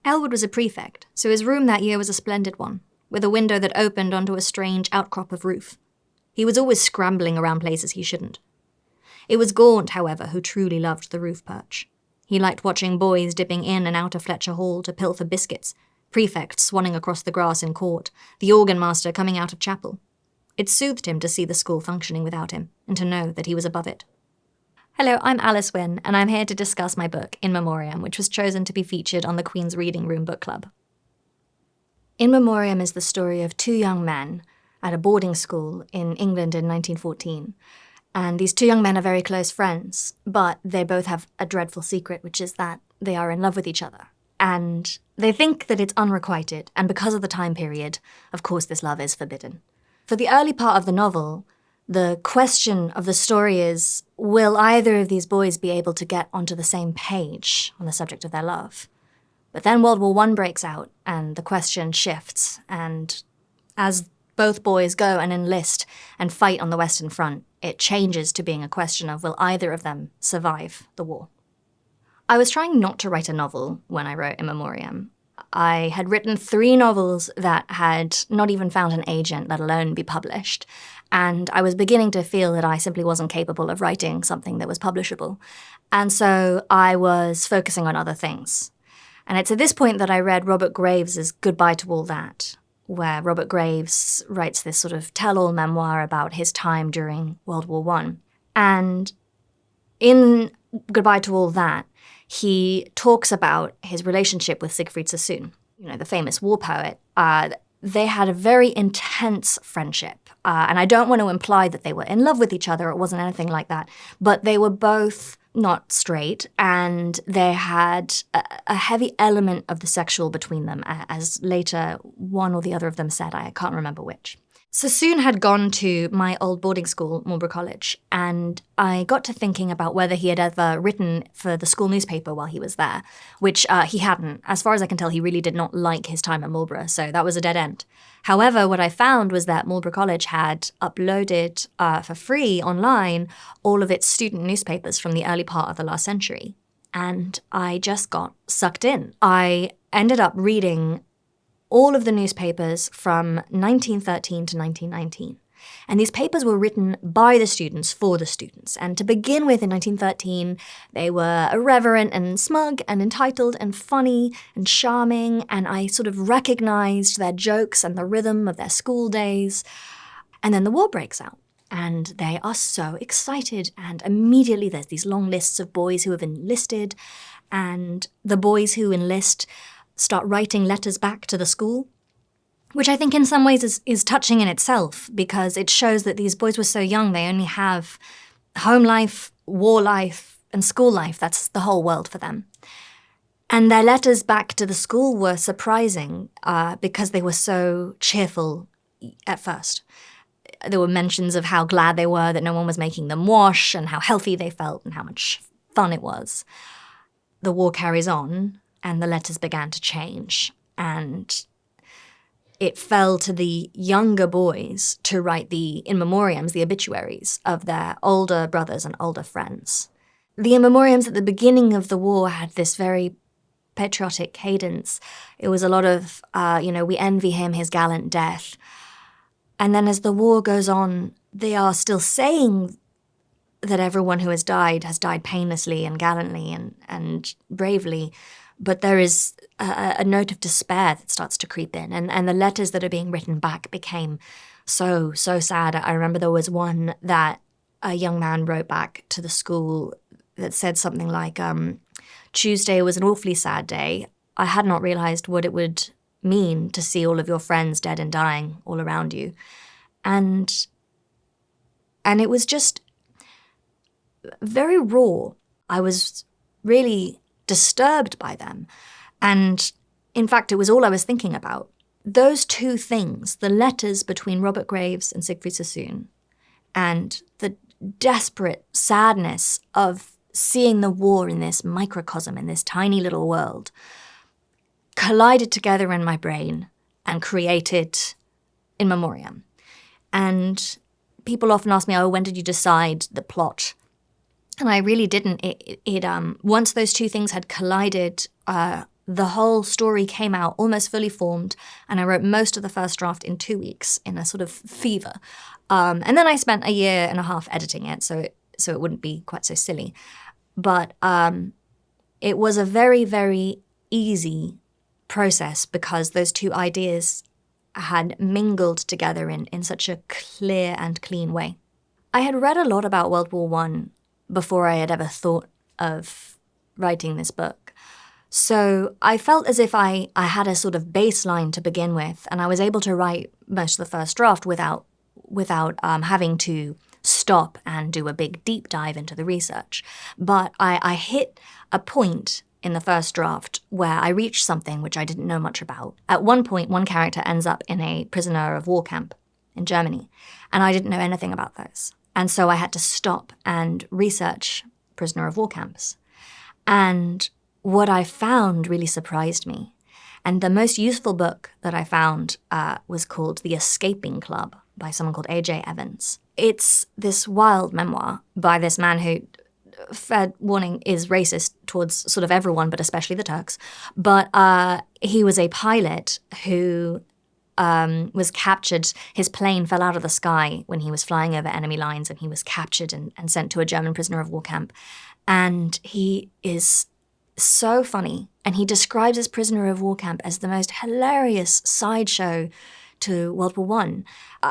Elwood was a prefect, so his room that year was a splendid one, with a window that opened onto a strange outcrop of roof. He was always scrambling around places he shouldn't. It was Gaunt, however, who truly loved the roof perch. He liked watching boys dipping in and out of Fletcher Hall to pilfer biscuits, prefects swanning across the grass in court, the organ master coming out of chapel. It soothed him to see the school functioning without him, and to know that he was above it. Hello, I'm Alice Winn, and I'm here to discuss my book, In Memoriam, which was chosen to be featured on the Queen's Reading Room Book Club. In Memoriam is the story of two young men at a boarding school in England in 1914. And these two young men are very close friends, but they both have a dreadful secret, which is that they are in love with each other. And they think that it's unrequited, and because of the time period, of course this love is forbidden. For the early part of the novel, the question of the story is, will either of these boys be able to get onto the same page on the subject of their love? But then World War I breaks out, and the question shifts, and as both boys go and enlist and fight on the Western Front, it changes to being a question of, will either of them survive the war? I was trying not to write a novel when I wrote In Memoriam. I had written 3 novels that had not even found an agent, let alone be published, and I was beginning to feel that I simply wasn't capable of writing something that was publishable. And so I was focusing on other things. And it's at this point that I read Robert Graves's Goodbye to All That, where Robert Graves writes this sort of tell-all memoir about his time during World War I. And in Goodbye to All That, he talks about his relationship with Siegfried Sassoon, the famous war poet. They had a very intense friendship. And I don't want to imply that they were in love with each other. It wasn't anything like that. But they were both not straight, and they had a heavy element of the sexual between them, as later one or the other of them said. I can't remember which. Sassoon had gone to my old boarding school, Marlborough College, and I got to thinking about whether he had ever written for the school newspaper while he was there, which he hadn't. As far as I can tell, he really did not like his time at Marlborough, so that was a dead end. However, what I found was that Marlborough College had uploaded for free online all of its student newspapers from the early part of the last century, and I just got sucked in. I ended up reading all of the newspapers from 1913 to 1919. And these papers were written by the students for the students. And to begin with, in 1913, they were irreverent and smug and entitled and funny and charming, and I sort of recognized their jokes and the rhythm of their school days. And then the war breaks out, and they are so excited, and immediately there's these long lists of boys who have enlisted, and the boys who enlist start writing letters back to the school, which I think in some ways is touching in itself, because it shows that these boys were so young, they only have home life, war life, and school life. That's the whole world for them. And their letters back to the school were surprising because they were so cheerful at first. There were mentions of how glad they were that no one was making them wash, and how healthy they felt, and how much fun it was. The war carries on, and the letters began to change, and it fell to the younger boys to write the in memoriams, the obituaries of their older brothers and older friends. The in memoriams at the beginning of the war had this very patriotic cadence. It was a lot of, we envy him his gallant death. And then as the war goes on, they are still saying that everyone who has died painlessly and gallantly and bravely. But there is a note of despair that starts to creep in. And the letters that are being written back became so sad. I remember there was one that a young man wrote back to the school that said something like, Tuesday was an awfully sad day. I had not realized what it would mean to see all of your friends dead and dying all around you. And it was just very raw. I was really disturbed by them. And in fact, it was all I was thinking about. Those two things, the letters between Robert Graves and Siegfried Sassoon, and the desperate sadness of seeing the war in this microcosm, in this tiny little world, collided together in my brain and created In Memoriam. And people often ask me, when did you decide the plot? And I really didn't. Once those two things had collided the whole story came out almost fully formed, and I wrote most of the first draft in 2 weeks in a sort of fever. And then I spent a year and a half editing it, so it wouldn't be quite so silly. But it was a very, very easy process because those two ideas had mingled together in such a clear and clean way. I had read a lot about World War I before I had ever thought of writing this book. So I felt as if I had a sort of baseline to begin with, and I was able to write most of the first draft without having to stop and do a big deep dive into the research. But I hit a point in the first draft where I reached something which I didn't know much about. At one point, one character ends up in a prisoner of war camp in Germany, and I didn't know anything about those. And so I had to stop and research prisoner of war camps. And what I found really surprised me. And the most useful book that I found was called The Escaping Club by someone called A.J. Evans. It's this wild memoir by this man who, fair warning, is racist towards sort of everyone, but especially the Turks. But he was a pilot who was captured. His plane fell out of the sky when he was flying over enemy lines, and he was captured and sent to a German prisoner of war camp. And he is so funny, and he describes his prisoner of war camp as the most hilarious sideshow to World War I.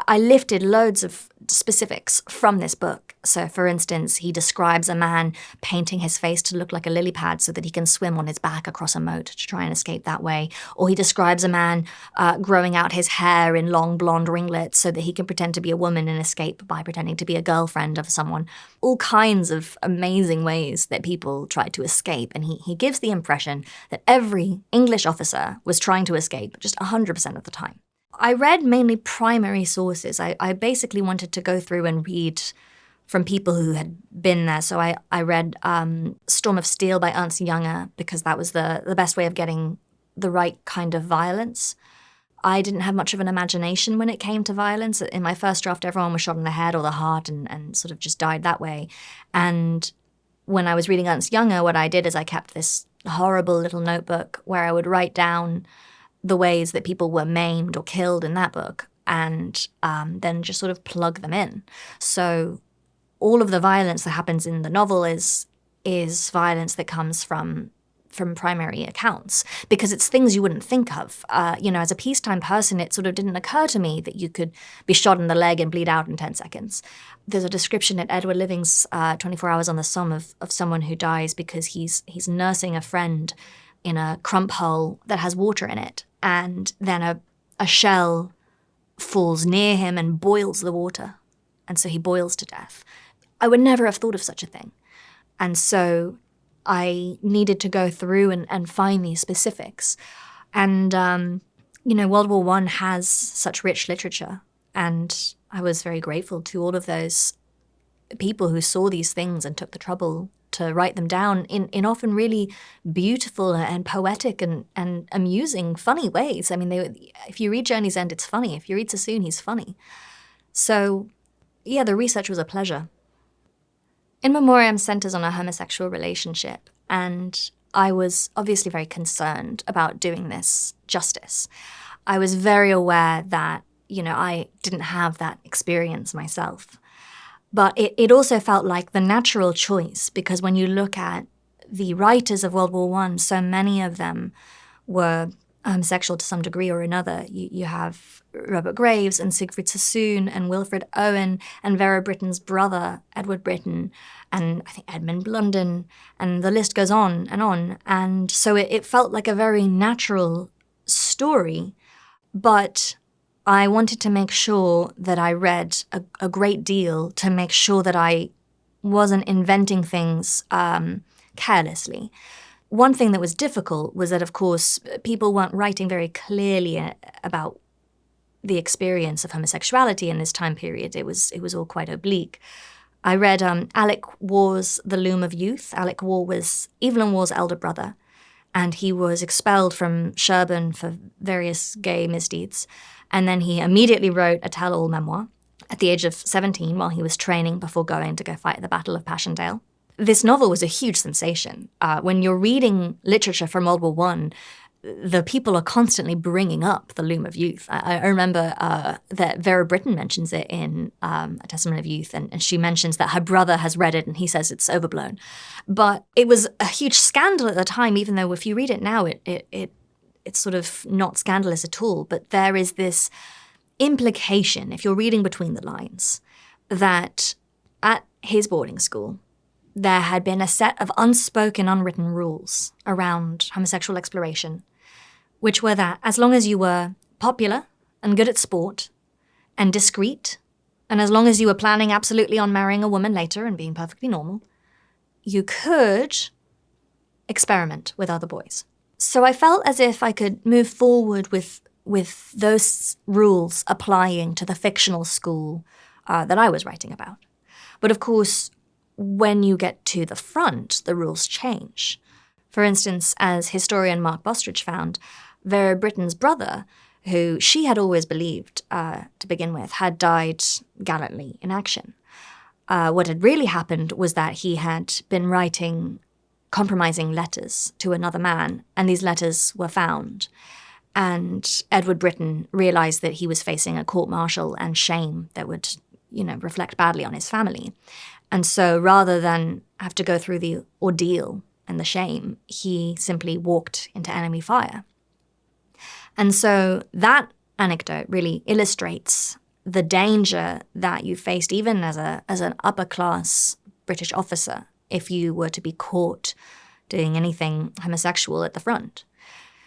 I lifted loads of specifics from this book. So, for instance, he describes a man painting his face to look like a lily pad so that he can swim on his back across a moat to try and escape that way. Or he describes a man growing out his hair in long blonde ringlets so that he can pretend to be a woman and escape by pretending to be a girlfriend of someone. All kinds of amazing ways that people try to escape. And he gives the impression that every English officer was trying to escape just 100% of the time. I read mainly primary sources. I basically wanted to go through and read from people who had been there. So I read Storm of Steel by Ernst Jünger because that was the best way of getting the right kind of violence. I didn't have much of an imagination when it came to violence. In my first draft, everyone was shot in the head or the heart and sort of just died that way. And when I was reading Ernst Jünger, what I did is I kept this horrible little notebook where I would write down the ways that people were maimed or killed in that book, and then just sort of plug them in. So all of the violence that happens in the novel is violence that comes from primary accounts, because it's things you wouldn't think of. As a peacetime person, it sort of didn't occur to me that you could be shot in the leg and bleed out in 10 seconds. There's a description in Edward Living's 24 Hours on the Somme of someone who dies because he's nursing a friend in a crump hole that has water in it. And then a shell falls near him and boils the water. And so he boils to death. I would never have thought of such a thing. And so I needed to go through and find these specifics. And, World War I has such rich literature. And I was very grateful to all of those people who saw these things and took the trouble to write them down in often really beautiful and poetic and amusing, funny ways. I mean, if you read Journey's End, it's funny. If you read Sassoon, he's funny. So, yeah, the research was a pleasure. In Memoriam centers on a homosexual relationship, and I was obviously very concerned about doing this justice. I was very aware that, I didn't have that experience myself. But it also felt like the natural choice, because when you look at the writers of World War I, so many of them were homosexual to some degree or another. You have Robert Graves and Siegfried Sassoon and Wilfred Owen and Vera Britton's brother, Edward Britton, and I think Edmund Blunden, and the list goes on. And so it felt like a very natural story, but I wanted to make sure that I read a great deal to make sure that I wasn't inventing things carelessly. One thing that was difficult was that, of course, people weren't writing very clearly about the experience of homosexuality in this time period. It was all quite oblique. I read Alec Waugh's The Loom of Youth. Alec Waugh was Evelyn Waugh's elder brother, and he was expelled from Sherborne for various gay misdeeds. And then he immediately wrote a tell-all memoir at the age of 17 while he was training before going to go fight at the Battle of Passchendaele. this novel was a huge sensation. When you're reading literature from World War I, the people are constantly bringing up the loom of youth. I remember that Vera Brittain mentions it in A Testament of Youth, and she mentions that her brother has read it and he says it's overblown. But it was a huge scandal at the time, even though if you read it now, it's sort of not scandalous at all. But there is this implication, if you're reading between the lines, that at his boarding school, there had been a set of unspoken, unwritten rules around homosexual exploration, which were that as long as you were popular and good at sport and discreet, and as long as you were planning absolutely on marrying a woman later and being perfectly normal, you could experiment with other boys. So I felt as if I could move forward with those rules applying to the fictional school that I was writing about. But of course, when you get to the front, the rules change. For instance, as historian Mark Bostridge found, Vera Brittain's brother, who she had always believed, to begin with, had died gallantly in action. What had really happened was that he had been writing compromising letters to another man, and these letters were found. And Edward Brittain realized that he was facing a court-martial and shame that would, reflect badly on his family. And so rather than have to go through the ordeal and the shame, he simply walked into enemy fire. And so that anecdote really illustrates the danger that you faced even as an upper-class British officer if you were to be caught doing anything homosexual at the front.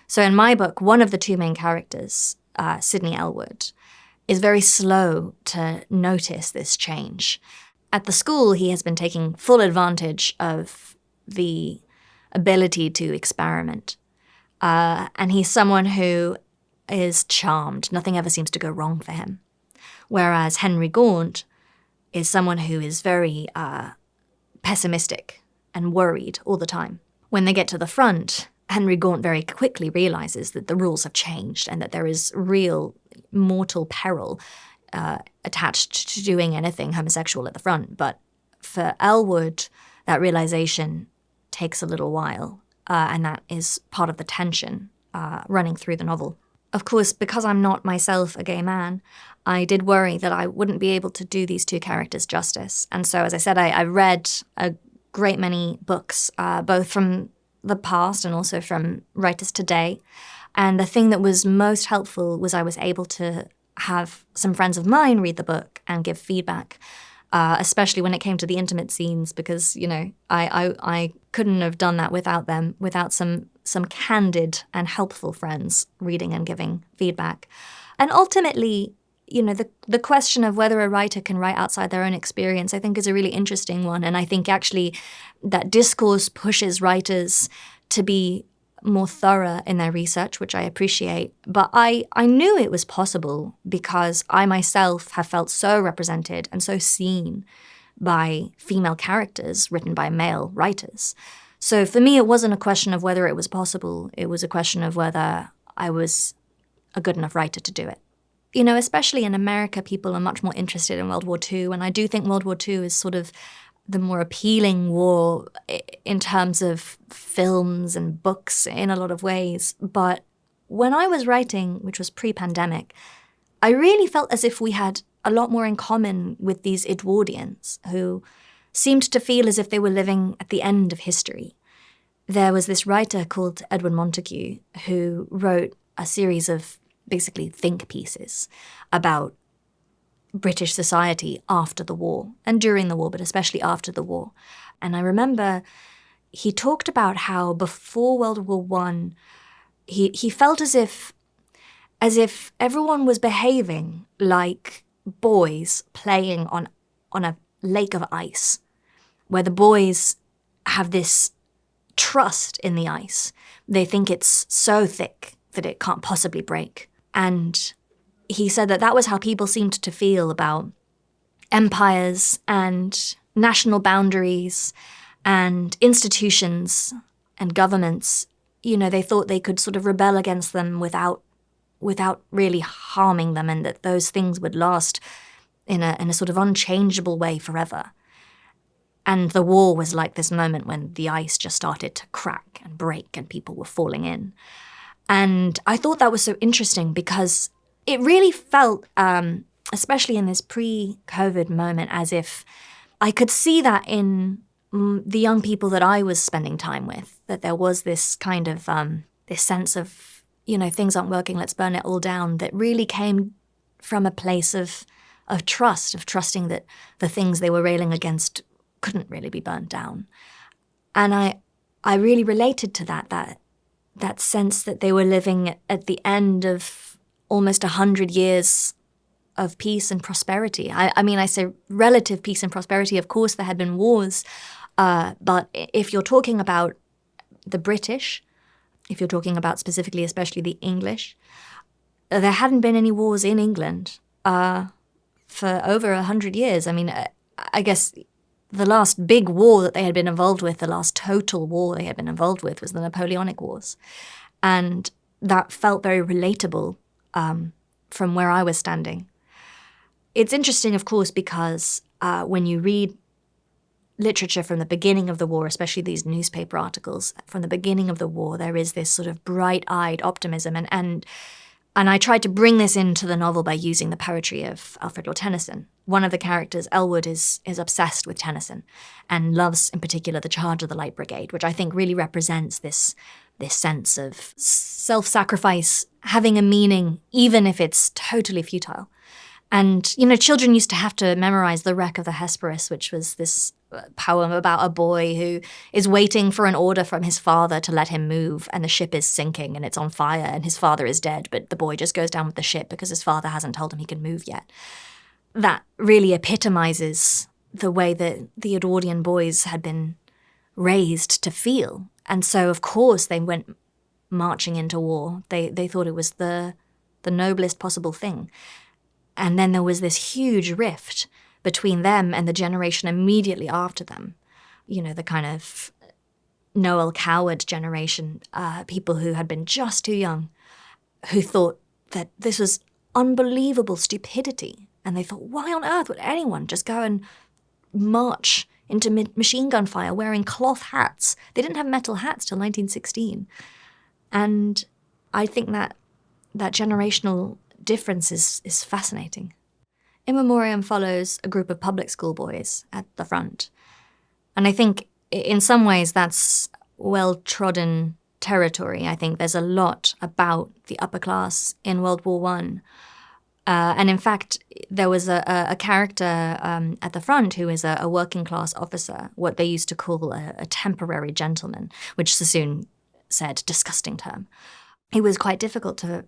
So in my book, one of the two main characters, Sidney Elwood, is very slow to notice this change. At the school, he has been taking full advantage of the ability to experiment. And he's someone who is charmed. Nothing ever seems to go wrong for him. Whereas Henry Gaunt is someone who is very pessimistic and worried all the time. When they get to the front, Henry Gaunt very quickly realizes that the rules have changed and that there is real mortal peril attached to doing anything homosexual at the front. But for Elwood, that realization takes a little while, and that is part of the tension running through the novel. Of course, because I'm not myself a gay man, I did worry that I wouldn't be able to do these two characters justice. And so, as I said, I read a great many books, both from the past and also from writers today. And the thing that was most helpful was I was able to have some friends of mine read the book and give feedback, especially when it came to the intimate scenes, because, I couldn't have done that without them, without some candid and helpful friends reading and giving feedback. And ultimately, the question of whether a writer can write outside their own experience, I think, is a really interesting one. And I think actually that discourse pushes writers to be more thorough in their research, which I appreciate. But I knew it was possible because I myself have felt so represented and so seen by female characters written by male writers. So for me, it wasn't a question of whether it was possible. It was a question of whether I was a good enough writer to do it. Especially in America, people are much more interested in World War II, and I do think World War II is sort of the more appealing war in terms of films and books in a lot of ways. But when I was writing, which was pre-pandemic, I really felt as if we had a lot more in common with these Edwardians who seemed to feel as if they were living at the end of history. There was this writer called Edward Montague who wrote a series of basically think pieces about British society after the war and during the war, but especially after the war. And I remember he talked about how before World War I, he felt as if everyone was behaving like boys playing on a lake of ice, where the boys have this trust in the ice. They think it's so thick that it can't possibly break. And he said that was how people seemed to feel about empires and national boundaries and institutions and governments. They thought they could sort of rebel against them without really harming them, and that those things would last in a sort of unchangeable way forever. And the war was like this moment when the ice just started to crack and break and people were falling in. And I thought that was so interesting because it really felt, especially in this pre-COVID moment, as if I could see that in the young people that I was spending time with, that there was this kind of, this sense of, things aren't working, let's burn it all down, that really came from a place of trust, of trusting that the things they were railing against couldn't really be burnt down. And I really related to that sense that they were living at the end of almost 100 years of peace and prosperity. I mean, I say relative peace and prosperity. Of course, there had been wars, but if you're talking about the British, if you're talking about specifically, especially the English, there hadn't been any wars in England for over 100 years. I mean, I guess the last big war that they had been involved with, the last total war they had been involved with, was the Napoleonic Wars. And that felt very relatable from where I was standing. It's interesting, of course, because when you read literature from the beginning of the war, especially these newspaper articles, from the beginning of the war, there is this sort of bright-eyed optimism. And I tried to bring this into the novel by using the poetry of Alfred Lord Tennyson. One of the characters, Elwood, is obsessed with Tennyson and loves, in particular, The Charge of the Light Brigade, which I think really represents this sense of self-sacrifice having a meaning, even if it's totally futile. And, children used to have to memorize The Wreck of the Hesperus, which was this poem about a boy who is waiting for an order from his father to let him move, and the ship is sinking and it's on fire and his father is dead, but the boy just goes down with the ship because his father hasn't told him he can move yet. That really epitomizes the way that the Edwardian boys had been raised to feel. And so, of course, they went marching into war. They thought it was the noblest possible thing. And then there was this huge rift between them and the generation immediately after them. The kind of Noel Coward generation, people who had been just too young, who thought that this was unbelievable stupidity. And they thought, why on earth would anyone just go and march into machine gun fire wearing cloth hats? They didn't have metal hats till 1916. And I think that generational difference is fascinating. In Memoriam follows a group of public school boys at the front. And I think in some ways that's well-trodden territory. I think there's a lot about the upper class in World War I. And in fact, there was a character at the front who is a working class officer, what they used to call a temporary gentleman, which Sassoon said, disgusting term. It was quite difficult to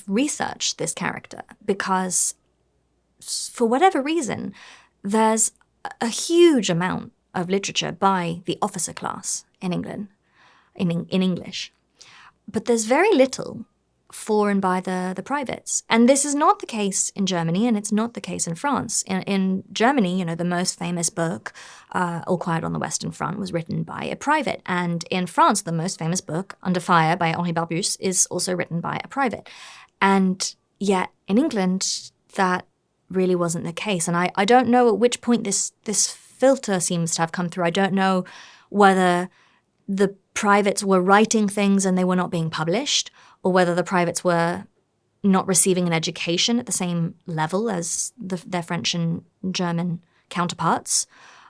research this character because, for whatever reason, there's a huge amount of literature by the officer class in England, in English. But there's very little for and by the privates. And this is not the case in Germany, and it's not the case in France. In Germany, the most famous book, All Quiet on the Western Front, was written by a private. And in France, the most famous book, Under Fire by Henri Barbusse, is also written by a private. And yet in England, that really wasn't the case. And I don't know at which point this filter seems to have come through. I don't know whether the privates were writing things and they were not being published, or whether the privates were not receiving an education at the same level as their French and German counterparts.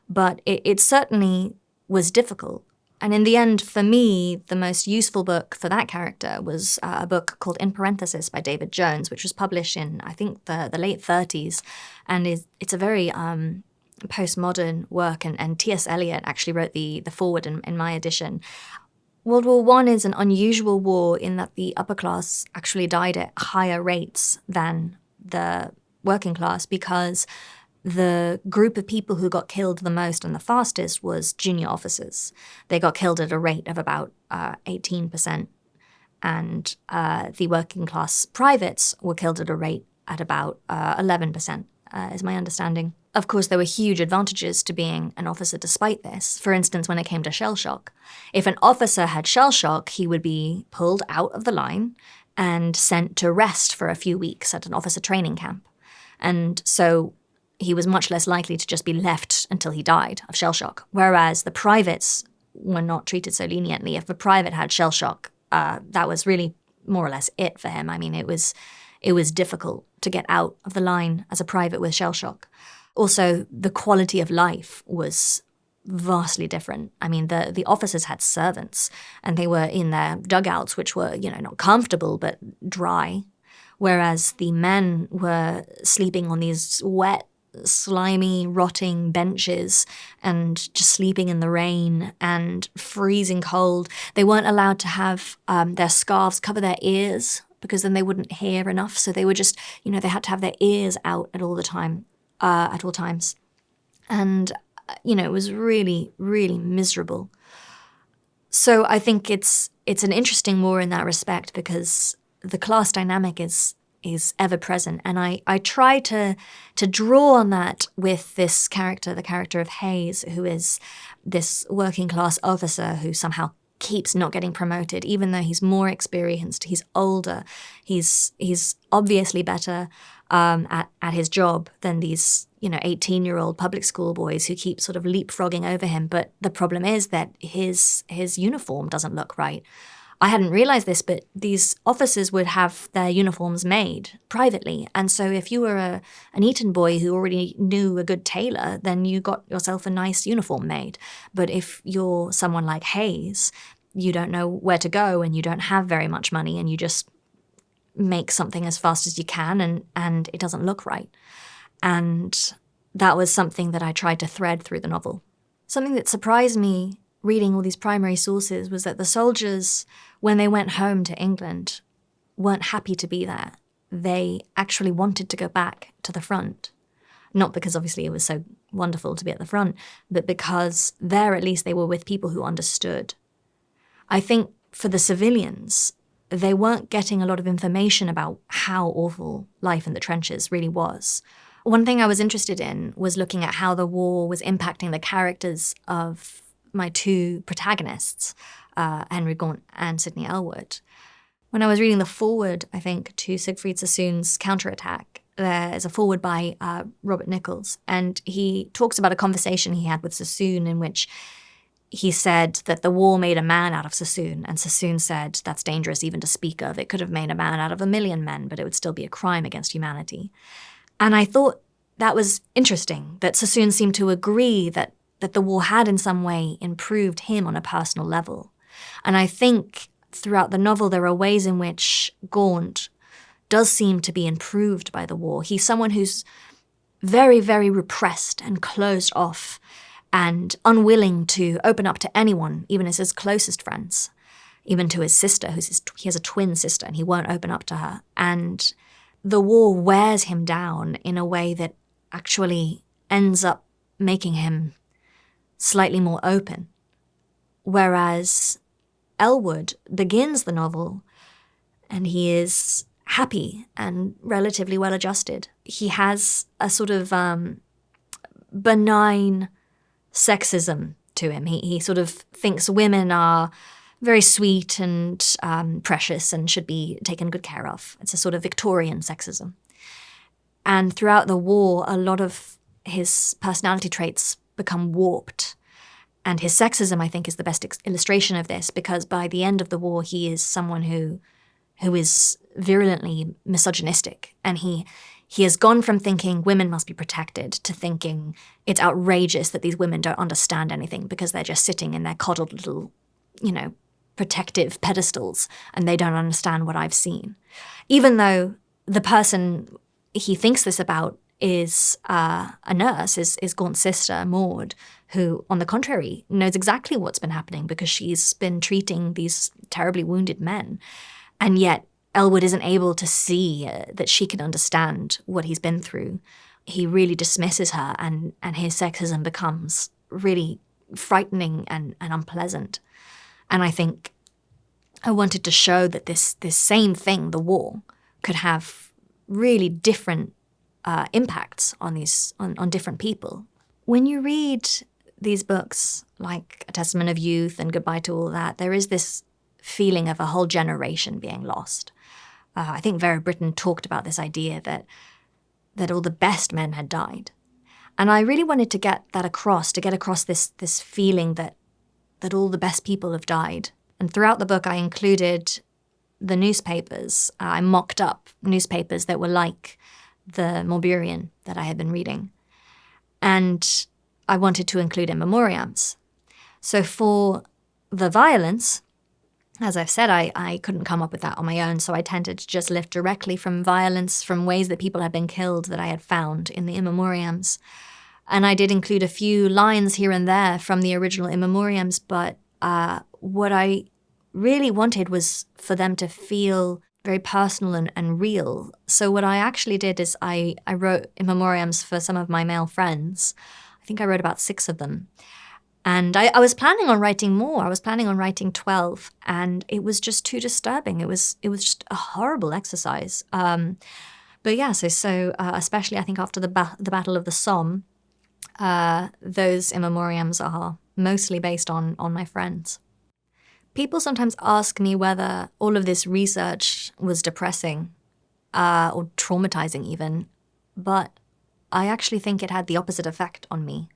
But it certainly was difficult. And in the end, for me, the most useful book for that character was a book called In Parenthesis by David Jones, which was published in, I think, the late 30s. And it's a very postmodern work. And T.S. Eliot actually wrote the foreword in my edition. World War I is an unusual war in that the upper class actually died at higher rates than the working class, because the group of people who got killed the most and the fastest was junior officers. They got killed at a rate of about 18%. And the working class privates were killed at a rate at about 11%, is my understanding. Of course, there were huge advantages to being an officer despite this. For instance, when it came to shell shock. If an officer had shell shock, he would be pulled out of the line and sent to rest for a few weeks at an officer training camp. And so he was much less likely to just be left until he died of shell shock, whereas the privates were not treated so leniently. If a private had shell shock, that was really more or less it for him. I mean, it was difficult to get out of the line as a private with shell shock. Also, the quality of life was vastly different. I mean, the officers had servants, and they were in their dugouts, which were, not comfortable, but dry, whereas the men were sleeping on these wet, slimy, rotting benches and just sleeping in the rain and freezing cold. They weren't allowed to have their scarves cover their ears because then they wouldn't hear enough. So they were just, they had to have their ears out at all times. And, it was really, really miserable. So I think it's an interesting war in that respect because the class dynamic is ever present. And I try to draw on that with this character, the character of Hayes, who is this working class officer who somehow keeps not getting promoted, even though he's more experienced, he's older, he's obviously better at his job than these 18-year-old public school boys who keep sort of leapfrogging over him. But the problem is that his uniform doesn't look right. I hadn't realized this, but these officers would have their uniforms made privately. And so if you were an Eton boy who already knew a good tailor, then you got yourself a nice uniform made. But if you're someone like Hayes, you don't know where to go and you don't have very much money and you just make something as fast as you can and it doesn't look right. And that was something that I tried to thread through the novel. Something that surprised me reading all these primary sources was that the soldiers, when they went home to England, weren't happy to be there. They actually wanted to go back to the front. Not because obviously it was so wonderful to be at the front, but because there at least they were with people who understood. I think for the civilians, they weren't getting a lot of information about how awful life in the trenches really was. One thing I was interested in was looking at how the war was impacting the characters of my two protagonists, Henry Gaunt and Sidney Elwood. When I was reading the foreword, I think, to Siegfried Sassoon's Counterattack, there is a foreword by Robert Nichols, and he talks about a conversation he had with Sassoon in which he said that the war made a man out of Sassoon, and Sassoon said, that's dangerous even to speak of. It could have made a man out of 1,000,000 men, but it would still be a crime against humanity. And I thought that was interesting, that Sassoon seemed to agree that the war had in some way improved him on a personal level. And I think throughout the novel there are ways in which Gaunt does seem to be improved by the war. He's someone who's very, very repressed and closed off and unwilling to open up to anyone, even as his closest friends, even to his sister, he has a twin sister, and he won't open up to her. And the war wears him down in a way that actually ends up making him slightly more open. Whereas Elwood begins the novel and he is happy and relatively well-adjusted. He has a sort of benign sexism to him. He sort of thinks women are very sweet and precious and should be taken good care of. It's a sort of Victorian sexism. And throughout the war, a lot of his personality traits become warped. And his sexism, I think, is the best illustration of this, because by the end of the war, he is someone who is virulently misogynistic. And he has gone from thinking women must be protected to thinking it's outrageous that these women don't understand anything because they're just sitting in their coddled little, protective pedestals and they don't understand what I've seen. Even though the person he thinks this about is a nurse, is Gaunt's sister, Maud, who, on the contrary, knows exactly what's been happening because she's been treating these terribly wounded men. And yet Elwood isn't able to see that she can understand what he's been through. He really dismisses her, and his sexism becomes really frightening and unpleasant. And I think I wanted to show that this same thing, the war, could have really different impacts on different people. When you read these books, like A Testament of Youth and Goodbye to All That, there is this feeling of a whole generation being lost. I think Vera Brittain talked about this idea that all the best men had died. And I really wanted to get that across, this feeling that all the best people have died. And throughout the book, I included the newspapers. I mocked up newspapers that were like the Memoriam that I had been reading. And I wanted to include In Memoriams. So for the violence, as I've said, I couldn't come up with that on my own, so I tended to just lift directly from violence, from ways that people had been killed that I had found in the In Memoriams. And I did include a few lines here and there from the original In Memoriams, but what I really wanted was for them to feel very personal and real. So what I actually did is I wrote In Memoriams for some of my male friends. I think I wrote about 6 of them. And I was planning on writing more. I was planning on writing 12, and it was just too disturbing. It was just a horrible exercise. But yeah, so especially I think after the Battle of the Somme, those In Memoriams are mostly based on my friends. People sometimes ask me whether all of this research was depressing or traumatizing even, but I actually think it had the opposite effect on me.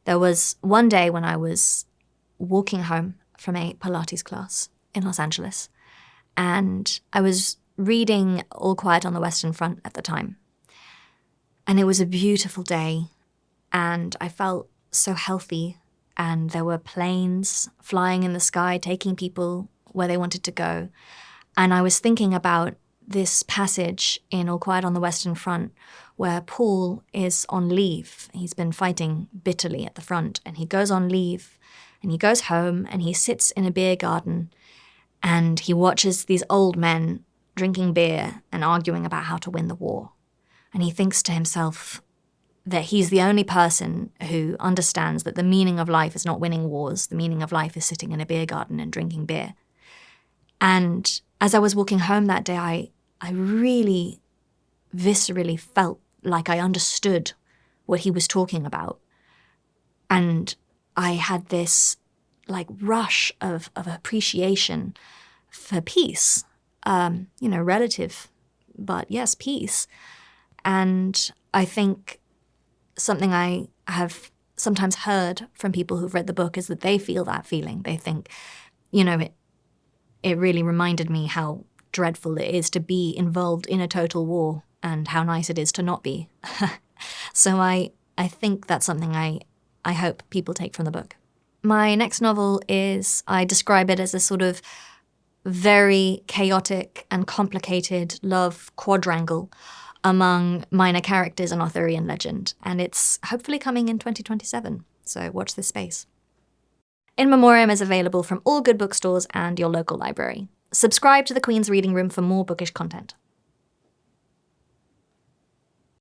There was one day when I was walking home from a Pilates class in Los Angeles, and I was reading All Quiet on the Western Front at the time. And it was a beautiful day, and I felt so healthy, and there were planes flying in the sky, taking people where they wanted to go. And I was thinking about this passage in All Quiet on the Western Front where Paul is on leave. He's been fighting bitterly at the front, and he goes on leave, and he goes home, and he sits in a beer garden, and he watches these old men drinking beer and arguing about how to win the war. And he thinks to himself that he's the only person who understands that the meaning of life is not winning wars. The meaning of life is sitting in a beer garden and drinking beer. And as I was walking home that day, I really viscerally felt like I understood what he was talking about. And I had this like rush of appreciation for peace, relative, but yes, peace. And I think something I have sometimes heard from people who've read the book is that they feel that feeling. They think, it really reminded me how dreadful it is to be involved in a total war and how nice it is to not be. So I think that's something I hope people take from the book. My next novel I describe it as a sort of very chaotic and complicated love quadrangle among minor characters and Arthurian legend, and it's hopefully coming in 2027, so watch this space. In Memoriam is available from all good bookstores and your local library. Subscribe to the Queen's Reading Room for more bookish content.